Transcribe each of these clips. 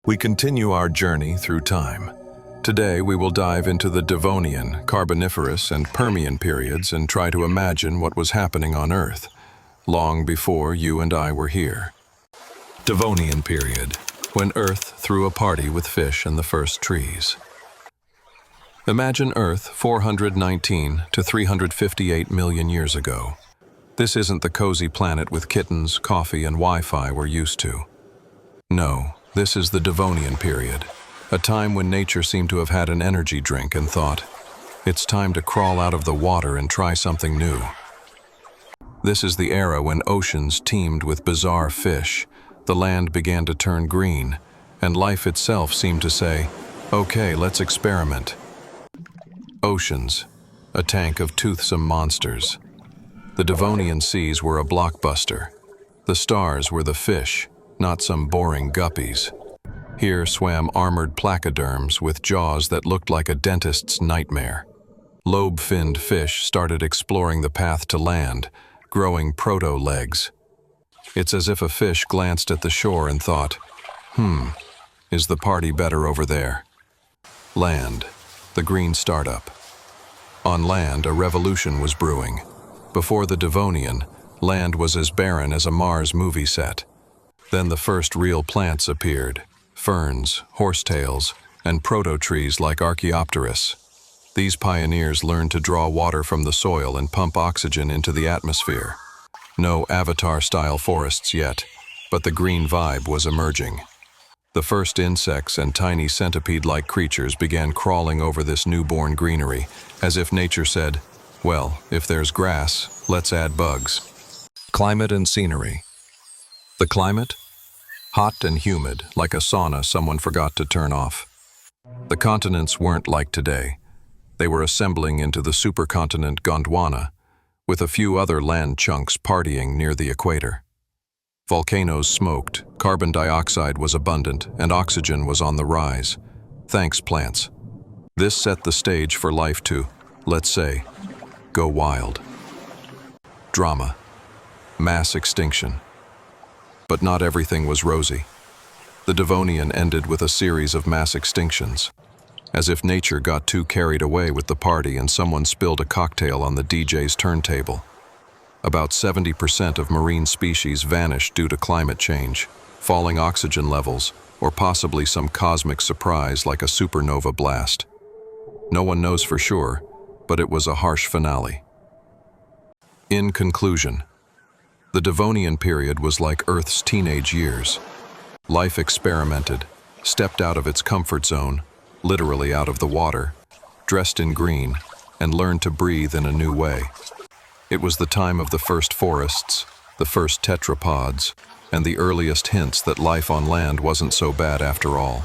We continue our journey through time. Today we will dive into the Devonian, Carboniferous, and Permian periods and try to imagine what was happening on Earth, long before you and I were here. Devonian Period, when Earth threw a party with fish and the first trees. Imagine Earth 419 to 358 million years ago. This isn't the cozy planet with kittens, coffee, and Wi-Fi we're used to. No, this is the Devonian Period, a time when nature seemed to have had an energy drink and thought, it's time to crawl out of the water and try something new. This is the era when oceans teemed with bizarre fish, the land began to turn green, and life itself seemed to say, okay, let's experiment. Oceans, a tank of toothsome monsters. The Devonian seas were a blockbuster. The stars were the fish, not some boring guppies. Here swam armored placoderms with jaws that looked like a dentist's nightmare. Lobe-finned fish started exploring the path to land, growing proto-legs. It's as if a fish glanced at the shore and thought, is the party better over there? Land, the green startup. On land, a revolution was brewing. Before the Devonian, land was as barren as a Mars movie set. Then the first real plants appeared, ferns, horsetails, and proto-trees like Archaeopteris. These pioneers learned to draw water from the soil and pump oxygen into the atmosphere. No Avatar-style forests yet, but the green vibe was emerging. The first insects and tiny centipede-like creatures began crawling over this newborn greenery, as if nature said, well, if there's grass, let's add bugs. Climate and scenery. The climate? Hot and humid, like a sauna someone forgot to turn off. The continents weren't like today. They were assembling into the supercontinent Gondwana, with a few other land chunks partying near the equator. Volcanoes smoked, carbon dioxide was abundant, and oxygen was on the rise. Thanks, plants. This set the stage for life to, let's say, go wild. Drama. Mass extinction. But not everything was rosy. The Devonian ended with a series of mass extinctions. As if nature got too carried away with the party and someone spilled a cocktail on the DJ's turntable. About 70% of marine species vanished due to climate change, falling oxygen levels, or possibly some cosmic surprise like a supernova blast. No one knows for sure, but it was a harsh finale. In conclusion, the Devonian period was like Earth's teenage years. Life experimented, stepped out of its comfort zone, literally out of the water, dressed in green, and learned to breathe in a new way. It was the time of the first forests, the first tetrapods, and the earliest hints that life on land wasn't so bad after all.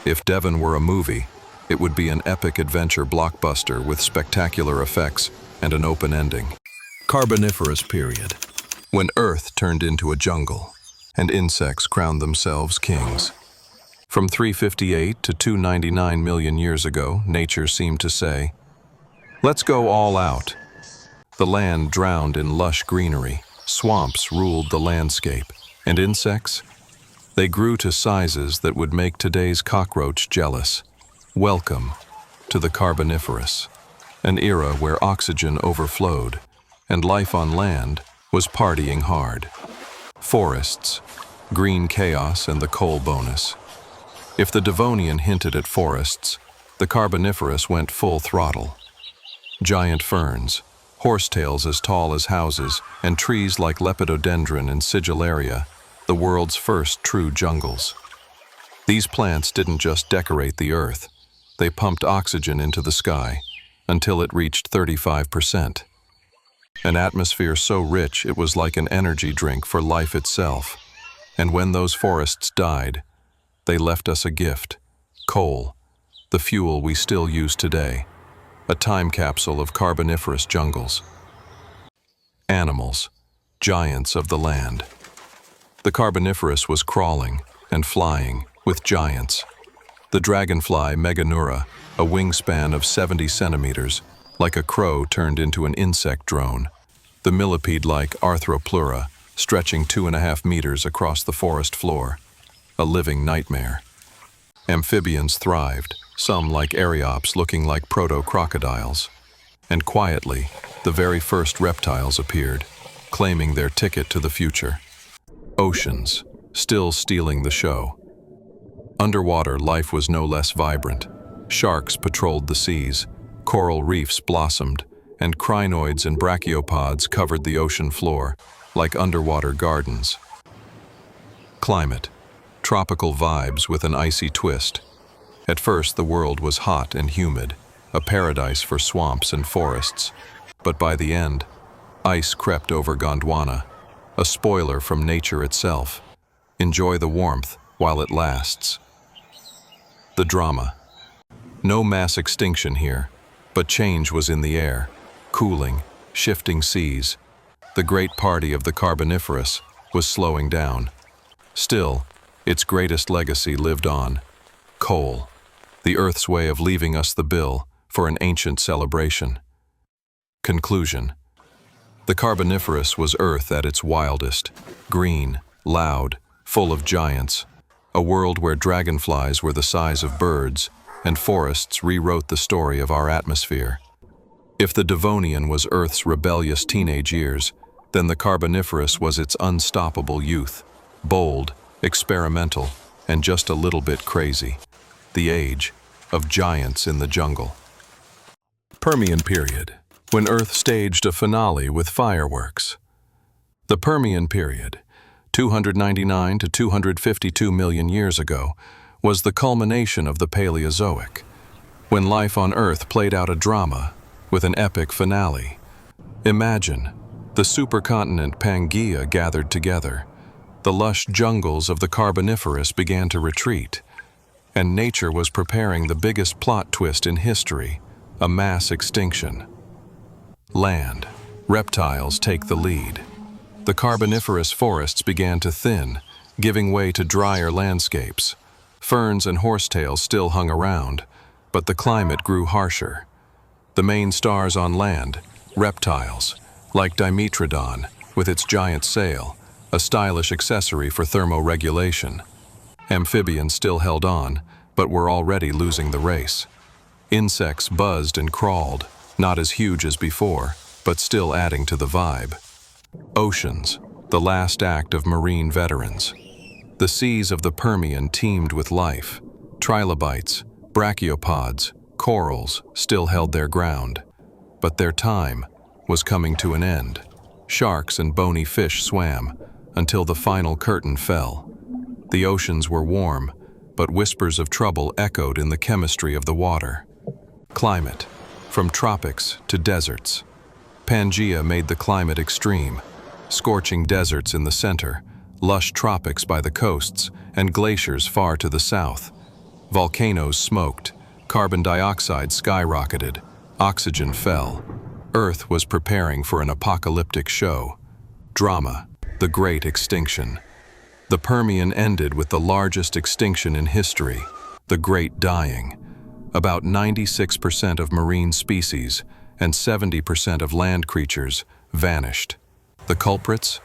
If Devon were a movie, it would be an epic adventure blockbuster with spectacular effects and an open ending. Carboniferous Period, when Earth turned into a jungle, and insects crowned themselves kings. From 358 to 299 million years ago, nature seemed to say, let's go all out. The land drowned in lush greenery, swamps ruled the landscape, and insects? They grew to sizes that would make today's cockroach jealous. Welcome to the Carboniferous, an era where oxygen overflowed, and life on land was partying hard. Forests, green chaos, and the coal bonus. If the Devonian hinted at forests, the Carboniferous went full throttle. Giant ferns, horsetails as tall as houses, and trees like lepidodendron and sigillaria, the world's first true jungles. These plants didn't just decorate the earth, they pumped oxygen into the sky until it reached 35%. An atmosphere so rich it was like an energy drink for life itself. And when those forests died, they left us a gift, coal, the fuel we still use today. A time capsule of Carboniferous jungles. Animals, giants of the land. The Carboniferous was crawling and flying with giants. The dragonfly Meganura, a wingspan of 70 centimeters, like a crow turned into an insect drone. The millipede-like Arthropleura, stretching 2.5 meters across the forest floor. a living nightmare. Amphibians thrived, some like Archaeops looking like proto-crocodiles. And quietly, the very first reptiles appeared, claiming their ticket to the future. Oceans, still stealing the show. Underwater, life was no less vibrant. Sharks patrolled the seas, coral reefs blossomed, and crinoids and brachiopods covered the ocean floor, like underwater gardens. Climate, tropical vibes with an icy twist. At first, the world was hot and humid, a paradise for swamps and forests. But by the end, ice crept over Gondwana, a spoiler from nature itself. Enjoy the warmth while it lasts. The drama. No mass extinction here, but change was in the air. Cooling, shifting seas. The great party of the Carboniferous was slowing down. Still, its greatest legacy lived on. Coal, the Earth's way of leaving us the bill for an ancient celebration. Conclusion. The Carboniferous was Earth at its wildest, green, loud, full of giants, a world where dragonflies were the size of birds, and forests rewrote the story of our atmosphere. If the Devonian was Earth's rebellious teenage years, then the Carboniferous was its unstoppable youth, bold, experimental, and just a little bit crazy. The age of giants in the jungle. Permian Period, when Earth staged a finale with fireworks. The Permian Period, 299 to 252 million years ago, was the culmination of the Paleozoic, when life on Earth played out a drama with an epic finale. Imagine, the supercontinent Pangaea gathered together, the lush jungles of the Carboniferous began to retreat, and nature was preparing the biggest plot twist in history, a mass extinction. Land, reptiles take the lead. The Carboniferous forests began to thin, giving way to drier landscapes. Ferns and horsetails still hung around, but the climate grew harsher. The main stars on land, reptiles, like Dimetrodon, with its giant sail, a stylish accessory for thermoregulation. Amphibians still held on, but were already losing the race. Insects buzzed and crawled, not as huge as before, but still adding to the vibe. Oceans, the last act of marine veterans. The seas of the Permian teemed with life. Trilobites, brachiopods, corals still held their ground. But their time was coming to an end. Sharks and bony fish swam until the final curtain fell. The oceans were warm, but whispers of trouble echoed in the chemistry of the water. Climate, from tropics to deserts. Pangaea made the climate extreme. Scorching deserts in the center, lush tropics by the coasts, and glaciers far to the south. Volcanoes smoked, carbon dioxide skyrocketed, oxygen fell. Earth was preparing for an apocalyptic show. Drama, the Great Extinction. The Permian ended with the largest extinction in history, the Great Dying. About 96% of marine species and 70% of land creatures vanished. The culprits?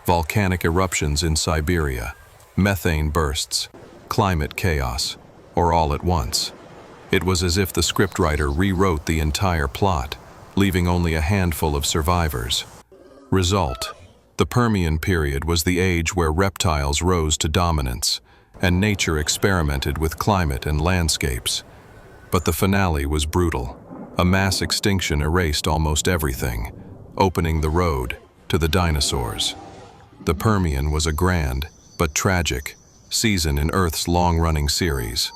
Volcanic eruptions in Siberia, methane bursts, climate chaos, or all at once. It was as if the scriptwriter rewrote the entire plot, leaving only a handful of survivors. Result: the Permian Period was the age where reptiles rose to dominance, and nature experimented with climate and landscapes. But the finale was brutal. A mass extinction erased almost everything, opening the road to the dinosaurs. The Permian was a grand, but tragic, season in Earth's long-running series.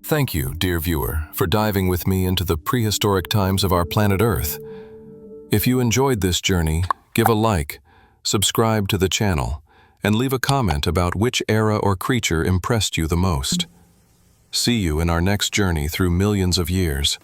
Thank you, dear viewer, for diving with me into the prehistoric times of our planet Earth. If you enjoyed this journey, give a like, subscribe to the channel, and leave a comment about which era or creature impressed you the most. See you in our next journey through millions of years.